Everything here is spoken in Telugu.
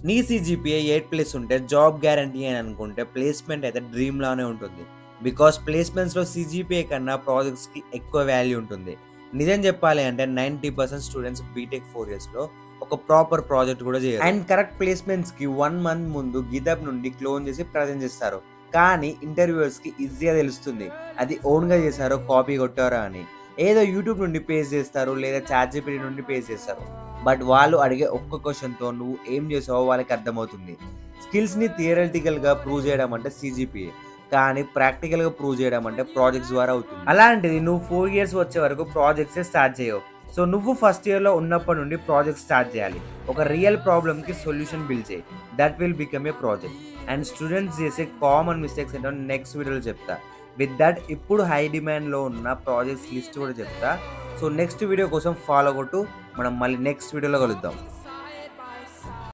నీ సీజీపీఏ 8+ ఉంటే జాబ్ గ్యారంటీ అని అనుకుంటే ప్లేస్మెంట్ అయితే డ్రీమ్ లానే ఉంటుంది. బికాస్ ప్లేస్మెంట్స్లో సీజీపీఏ కన్నా ప్రాజెక్ట్స్కి ఎక్కువ వాల్యూ ఉంటుంది. నిజం చెప్పాలి అంటే 90% స్టూడెంట్స్ బీటెక్ 4 ఇయర్స్లో ఒక ప్రాపర్ ప్రాజెక్ట్ కూడా చేయరు. అండ్ కరెక్ట్ ప్లేస్మెంట్స్కి 1 మంత్ ముందు గిటబ్ నుండి క్లోన్ చేసి ప్రజెంట్ చేస్తారు. కానీ ఇంటర్వ్యూవర్స్కి ఈజీగా తెలుస్తుంది అది ఓన్గా చేశారో కాపీ కొట్టారో అని. ఏదో యూట్యూబ్ నుండి పేస్ట్ చేస్తారు లేదా చాట్‌జీపీటీ నుండి పేస్ట్ చేస్తారు. బట్ వాళ్ళు అడిగే ఒక్క క్వశ్చన్‌తో నువ్వు ఏం చేసావో వాళ్ళకి అర్థమవుతుంది. స్కిల్స్‌ని థియరిటికల్‌గా ప్రూవ్ చేయడం అంటే సీజీపీఏ, కానీ ప్రాక్టికల్‌గా ప్రూవ్ చేయడం అంటే ప్రాజెక్ట్స్ ద్వారా అవుతుంది. అలాంటిది నువ్వు 4 ఇయర్స్ వచ్చే వరకు ప్రాజెక్ట్సే స్టార్ట్ చేయవు. సో నువ్వు ఫస్ట్ ఇయర్లో ఉన్నప్పటి నుండి ప్రాజెక్ట్ స్టార్ట్ చేయాలి. ఒక రియల్ ప్రాబ్లమ్కి సొల్యూషన్ బిల్డ్ చేయి. That will become a project. And students చేసే కామన్ మిస్టేక్స్ ఏంటో నెక్స్ట్ వీడియోలో చెప్తా. విత్ దట్ ఇప్పుడు హై డిమాండ్లో ఉన్న ప్రాజెక్ట్స్ లిస్ట్ కూడా చెప్తా. సో నెక్స్ట్ వీడియో కోసం ఫాలో కొట్టు. మనం మళ్ళీ నెక్స్ట్ వీడియోలో కలుద్దాం.